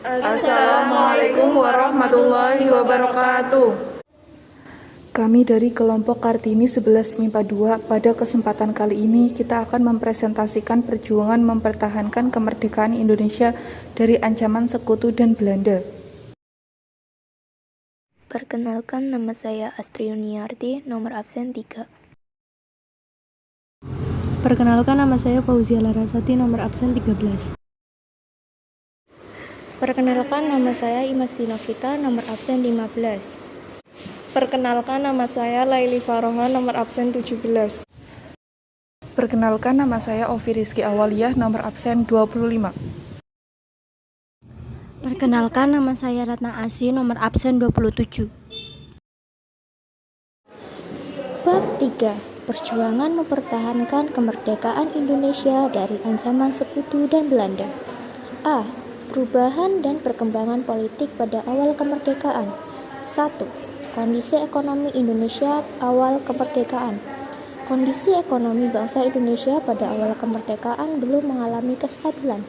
Assalamualaikum warahmatullahi wabarakatuh. Kami dari kelompok Kartini 11 MIPA 2, pada kesempatan kali ini kita akan mempresentasikan perjuangan mempertahankan kemerdekaan Indonesia dari ancaman sekutu dan Belanda. Perkenalkan, nama saya Astri Yuniarti, nomor absen 3. Perkenalkan, nama saya Fauzia Larasati, nomor absen 13. Perkenalkan, nama saya Imas Dinovita, nomor absen 15. Perkenalkan, nama saya Laili Faroha, nomor absen 17. Perkenalkan, nama saya Ovi Rizky Awaliyah, nomor absen 25. Perkenalkan, nama saya Ratna Asi, nomor absen 27. Bab 3. Perjuangan mempertahankan kemerdekaan Indonesia dari ancaman sekutu dan Belanda. A. Perubahan dan perkembangan politik pada awal kemerdekaan. 1. Kondisi ekonomi Indonesia awal kemerdekaan. Kondisi ekonomi bangsa Indonesia pada awal kemerdekaan belum mengalami kestabilan.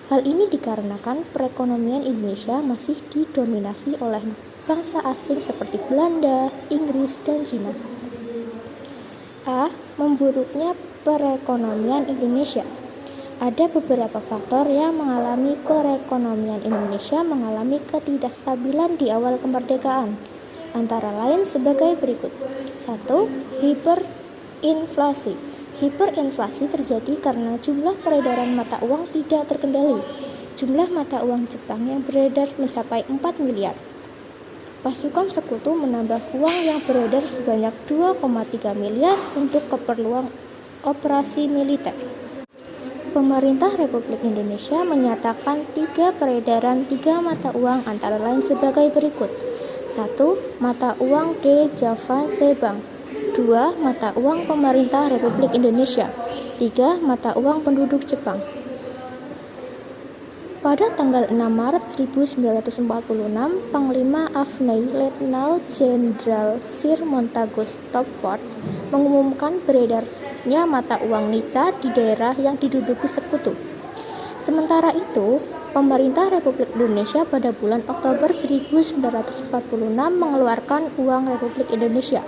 Hal ini dikarenakan perekonomian Indonesia masih didominasi oleh bangsa asing seperti Belanda, Inggris, dan Cina. A. Memburuknya perekonomian Indonesia. Ada beberapa faktor yang mengalami perekonomian Indonesia mengalami ketidakstabilan di awal kemerdekaan, antara lain sebagai berikut. 1. Hiperinflasi. Hiperinflasi terjadi karena jumlah peredaran mata uang tidak terkendali. Jumlah mata uang Jepang yang beredar mencapai 4 miliar. Pasukan sekutu menambah uang yang beredar sebanyak 2,3 miliar untuk keperluan operasi militer. Pemerintah Republik Indonesia menyatakan 3 peredaran 3 mata uang antara lain sebagai berikut. 1. Mata uang D. Javance Bank. 2. Mata uang pemerintah Republik Indonesia. 3. Mata uang penduduk Jepang. Pada tanggal 6 Maret 1946, Panglima Avni Letnan Jenderal Sir Montagu Stopford mengumumkan beredarnya mata uang Nica di daerah yang diduduki sekutu. Sementara itu, pemerintah Republik Indonesia pada bulan Oktober 1946 mengeluarkan uang Republik Indonesia.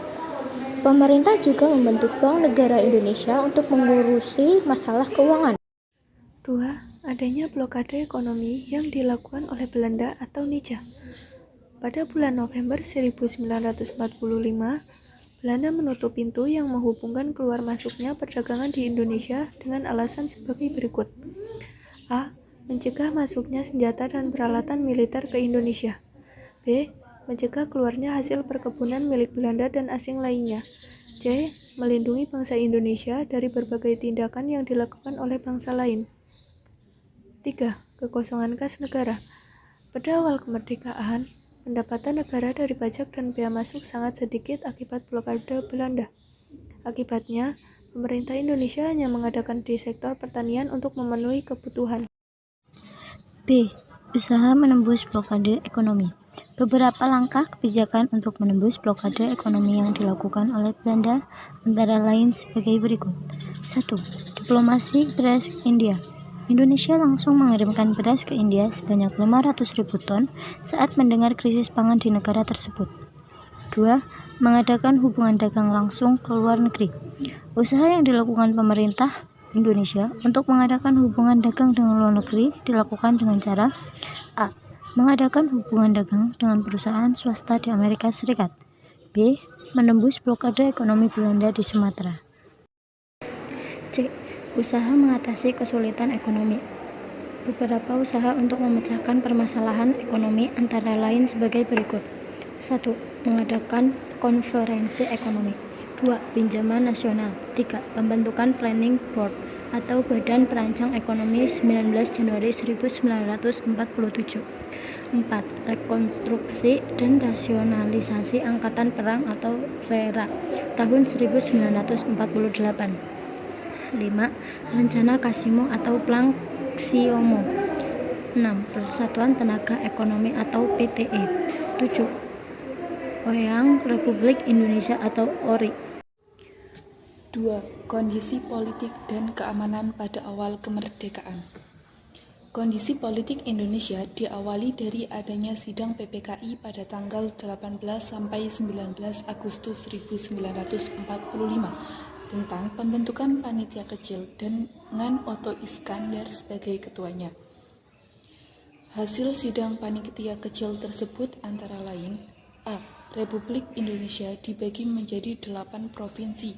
Pemerintah juga membentuk Bank Negara Indonesia untuk mengurusi masalah keuangan. 2. Adanya blokade ekonomi yang dilakukan oleh Belanda atau Nica. Pada bulan November 1945, Belanda menutup pintu yang menghubungkan keluar masuknya perdagangan di Indonesia dengan alasan sebagai berikut. A. Mencegah masuknya senjata dan peralatan militer ke Indonesia. B. Mencegah keluarnya hasil perkebunan milik Belanda dan asing lainnya. C. Melindungi bangsa Indonesia dari berbagai tindakan yang dilakukan oleh bangsa lain. 3. Kekosongan kas negara. Pada awal kemerdekaan, pendapatan negara dari pajak dan bea masuk sangat sedikit akibat blokade Belanda. Akibatnya, pemerintah Indonesia hanya mengadakan di sektor pertanian untuk memenuhi kebutuhan. B. Usaha menembus blokade ekonomi. Beberapa langkah kebijakan untuk menembus blokade ekonomi yang dilakukan oleh Belanda antara lain sebagai berikut. 1. Diplomasi beras India. Indonesia langsung mengirimkan beras ke India sebanyak 500.000 ton saat mendengar krisis pangan di negara tersebut. 2. Mengadakan hubungan dagang langsung ke luar negeri. Usaha yang dilakukan pemerintah Indonesia untuk mengadakan hubungan dagang dengan luar negeri dilakukan dengan cara A. Mengadakan hubungan dagang dengan perusahaan swasta di Amerika Serikat. B. Menembus blokade ekonomi Belanda di Sumatera. C. Usaha mengatasi kesulitan ekonomi. Beberapa usaha untuk memecahkan permasalahan ekonomi antara lain sebagai berikut. 1. Mengadakan konferensi ekonomi. 2. Pinjaman nasional. 3. Pembentukan Planning Board atau Badan Perancang Ekonomi 19 Januari 1947. 4. Rekonstruksi dan rasionalisasi Angkatan Perang atau RERA tahun 1948. 5. Rencana Kasimo atau Plan Xiomo. 6. Persatuan Tenaga Ekonomi atau PTE. 7. Oyang Republik Indonesia atau ORI. 2. Kondisi politik dan keamanan pada awal kemerdekaan. Kondisi politik Indonesia diawali dari adanya sidang PPKI pada tanggal 18 sampai 19 Agustus 1945 tentang pembentukan panitia kecil dengan Otto Iskandar sebagai ketuanya. Hasil sidang panitia kecil tersebut antara lain: A. Republik Indonesia dibagi menjadi 8 provinsi.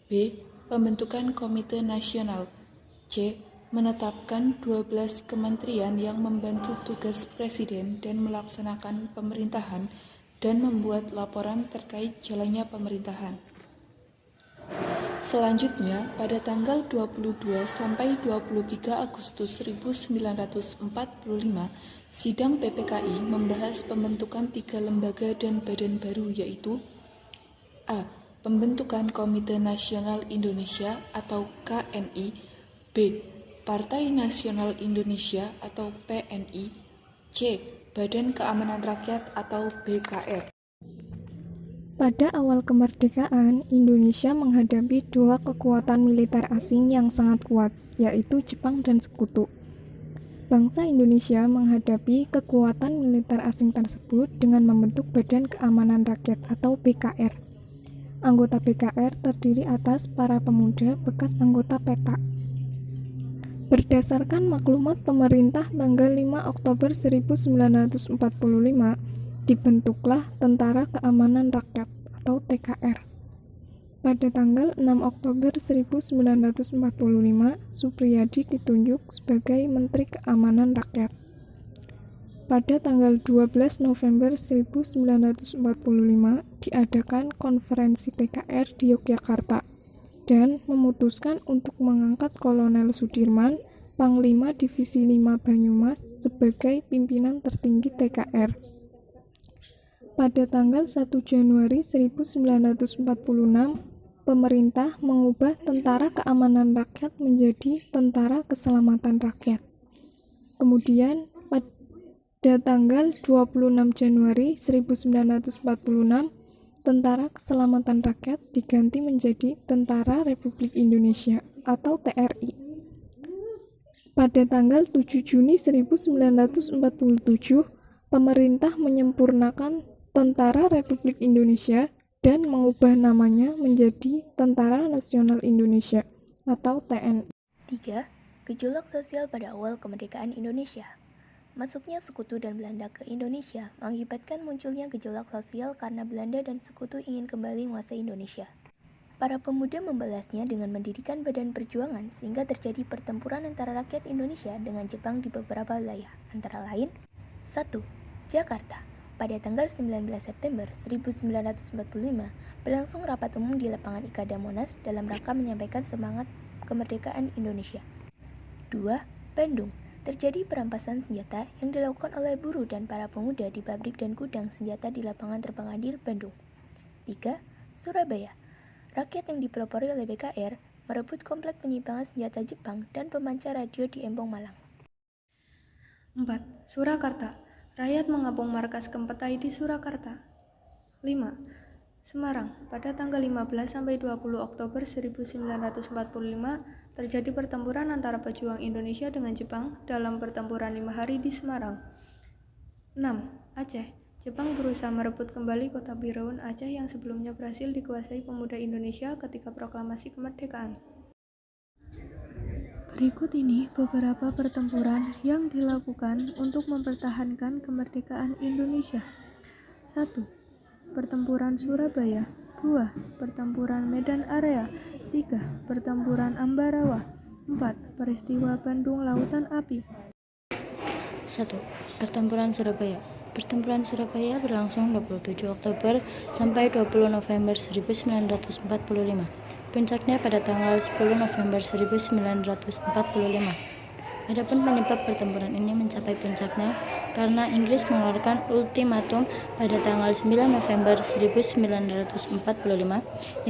B. Pembentukan Komite Nasional. C. Menetapkan 12 kementerian yang membantu tugas Presiden dan melaksanakan pemerintahan dan membuat laporan terkait jalannya pemerintahan. Selanjutnya, pada tanggal 22 sampai 23 Agustus 1945, sidang PPKI membahas pembentukan 3 lembaga dan badan baru, yaitu A. Pembentukan Komite Nasional Indonesia atau KNI. B. Partai Nasional Indonesia atau PNI. C. Badan Keamanan Rakyat atau BKR. Pada awal kemerdekaan, Indonesia menghadapi dua kekuatan militer asing yang sangat kuat, yaitu Jepang dan Sekutu. Bangsa Indonesia menghadapi kekuatan militer asing tersebut dengan membentuk Badan Keamanan Rakyat atau BKR. Anggota BKR terdiri atas para pemuda bekas anggota PETA. Berdasarkan maklumat pemerintah tanggal 5 Oktober 1945, dibentuklah Tentara Keamanan Rakyat atau TKR. Pada tanggal 6 Oktober 1945, Suprijadi ditunjuk sebagai Menteri Keamanan Rakyat. Pada tanggal 12 November 1945, diadakan konferensi TKR di Yogyakarta dan memutuskan untuk mengangkat Kolonel Sudirman, Panglima Divisi 5 Banyumas, sebagai pimpinan tertinggi TKR. Pada tanggal 1 Januari 1946, pemerintah mengubah Tentara Keamanan Rakyat menjadi Tentara Keselamatan Rakyat. Kemudian, pada tanggal 26 Januari 1946, Tentara Keselamatan Rakyat diganti menjadi Tentara Republik Indonesia atau TRI. Pada tanggal 7 Juni 1947, pemerintah menyempurnakan Tentara Republik Indonesia dan mengubah namanya menjadi Tentara Nasional Indonesia atau TNI. 3. Gejolak sosial pada awal kemerdekaan Indonesia. Masuknya Sekutu dan Belanda ke Indonesia mengakibatkan munculnya gejolak sosial karena Belanda dan Sekutu ingin kembali menguasai Indonesia. Para pemuda membalasnya dengan mendirikan badan perjuangan sehingga terjadi pertempuran antara rakyat Indonesia dengan Jepang di beberapa wilayah, antara lain 1. Jakarta. Pada tanggal 19 September 1945, berlangsung rapat umum di lapangan Ikada Monas dalam rangka menyampaikan semangat kemerdekaan Indonesia. 2. Bandung. Terjadi perampasan senjata yang dilakukan oleh buruh dan para pemuda di pabrik dan gudang senjata di lapangan terbang Andir, Bandung. 3. Surabaya. Rakyat yang dipelopori oleh BKR merebut komplek penyimpangan senjata Jepang dan pemancar radio di Embong, Malang. 4. Surakarta. Rakyat mengepung markas Kempetai di Surakarta. 5. Semarang. Pada tanggal 15 sampai 20 Oktober 1945 terjadi pertempuran antara pejuang Indonesia dengan Jepang dalam pertempuran 5 hari di Semarang. 6. Aceh. Jepang berusaha merebut kembali kota Biraun, Aceh yang sebelumnya berhasil dikuasai pemuda Indonesia ketika proklamasi kemerdekaan. Berikut ini beberapa pertempuran yang dilakukan untuk mempertahankan kemerdekaan Indonesia. 1. Pertempuran Surabaya. 2. Pertempuran Medan Area. 3. Pertempuran Ambarawa. 4. Peristiwa Bandung Lautan Api. 1. Pertempuran Surabaya. Pertempuran Surabaya berlangsung 27 Oktober sampai 20 November 1945. Puncaknya pada tanggal 10 November 1945. Adapun penyebab pertempuran ini mencapai puncaknya karena Inggris mengeluarkan ultimatum pada tanggal 9 November 1945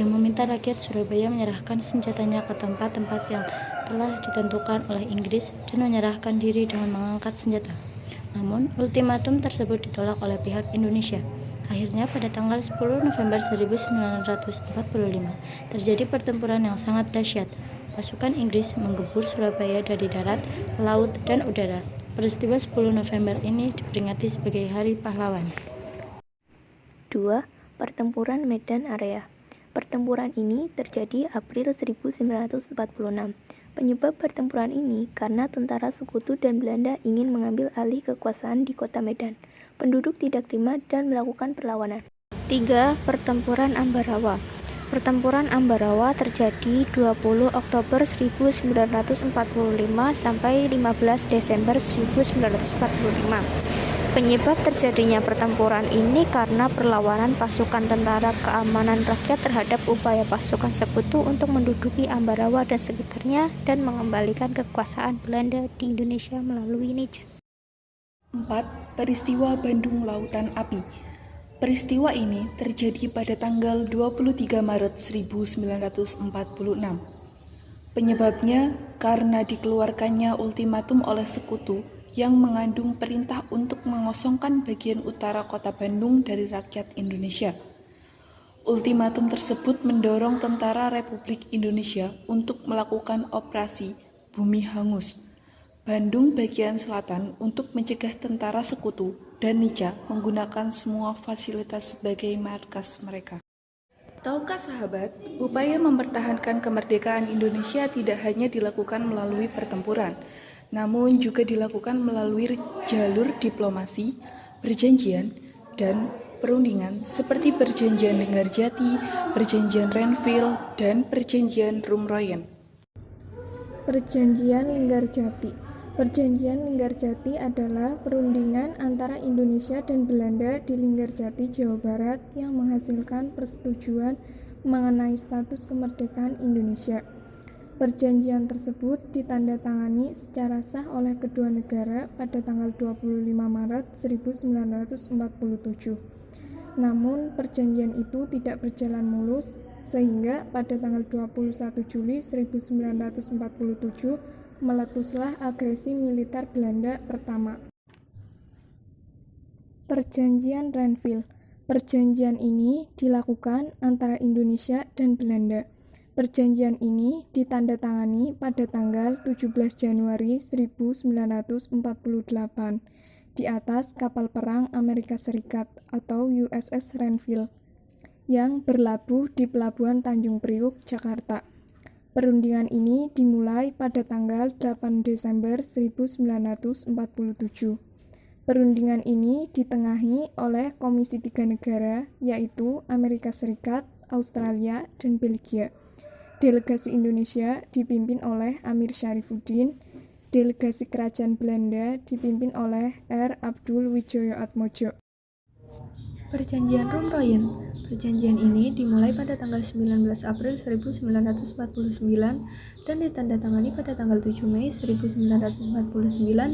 yang meminta rakyat Surabaya menyerahkan senjatanya ke tempat-tempat yang telah ditentukan oleh Inggris dan menyerahkan diri dengan mengangkat senjata. Namun, ultimatum tersebut ditolak oleh pihak Indonesia. Akhirnya pada tanggal 10 November 1945 terjadi pertempuran yang sangat dahsyat. pasukan Inggris menggempur Surabaya dari darat, laut, dan udara. Peristiwa 10 November ini diperingati sebagai Hari Pahlawan. 2. Pertempuran Medan Area. Pertempuran ini terjadi April 1946. Penyebab pertempuran ini karena tentara Sekutu dan Belanda ingin mengambil alih kekuasaan di kota Medan. Penduduk tidak terima dan melakukan perlawanan. 3. Pertempuran Ambarawa. Pertempuran Ambarawa terjadi 20 Oktober 1945 sampai 15 Desember 1945. Penyebab terjadinya pertempuran ini karena perlawanan pasukan Tentara Keamanan Rakyat terhadap upaya pasukan Sekutu untuk menduduki Ambarawa dan sekitarnya dan mengembalikan kekuasaan Belanda di Indonesia melalui Nica. 4. Peristiwa Bandung Lautan Api. Peristiwa ini terjadi pada tanggal 23 Maret 1946. Penyebabnya karena dikeluarkannya ultimatum oleh Sekutu yang mengandung perintah untuk mengosongkan bagian utara kota Bandung dari rakyat Indonesia. Ultimatum tersebut mendorong tentara Republik Indonesia untuk melakukan operasi Bumi Hangus Bandung bagian selatan untuk mencegah tentara Sekutu dan Nica menggunakan semua fasilitas sebagai markas mereka. Tahukah sahabat, upaya mempertahankan kemerdekaan Indonesia tidak hanya dilakukan melalui pertempuran, namun juga dilakukan melalui jalur diplomasi, perjanjian, dan perundingan seperti Perjanjian Linggarjati, Perjanjian Renville, dan Perjanjian Rumroyen. Perjanjian Linggarjati. Perjanjian Linggarjati adalah perundingan antara Indonesia dan Belanda di Linggarjati, Jawa Barat yang menghasilkan persetujuan mengenai status kemerdekaan Indonesia. Perjanjian tersebut ditandatangani secara sah oleh kedua negara pada tanggal 25 Maret 1947. Namun, perjanjian itu tidak berjalan mulus, sehingga pada tanggal 21 Juli 1947 meletuslah agresi militer Belanda pertama. Perjanjian Renville. Perjanjian ini dilakukan antara Indonesia dan Belanda. Perjanjian ini ditandatangani pada tanggal 17 Januari 1948 di atas kapal perang Amerika Serikat atau USS Renville yang berlabuh di Pelabuhan Tanjung Priuk, Jakarta. Perundingan ini dimulai pada tanggal 8 Desember 1947. Perundingan ini ditengahi oleh Komisi 3 negara, yaitu Amerika Serikat, Australia, dan Belgia. Delegasi Indonesia dipimpin oleh Amir Syarifuddin, delegasi Kerajaan Belanda dipimpin oleh R. Abdul Wijaya Atmojo. Perjanjian Rumroyen. Perjanjian ini dimulai pada tanggal 19 April 1949 dan ditandatangani pada tanggal 7 Mei 1949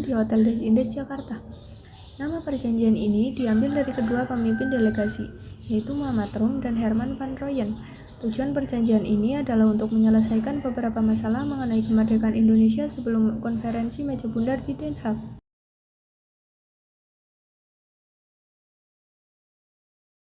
di Hotel Des Indes, Jakarta. Nama perjanjian ini diambil dari kedua pemimpin delegasi, yaitu Muhammad Rum dan Herman van Rooyen. Tujuan perjanjian ini adalah untuk menyelesaikan beberapa masalah mengenai kemerdekaan Indonesia sebelum konferensi meja bundar di Den Haag.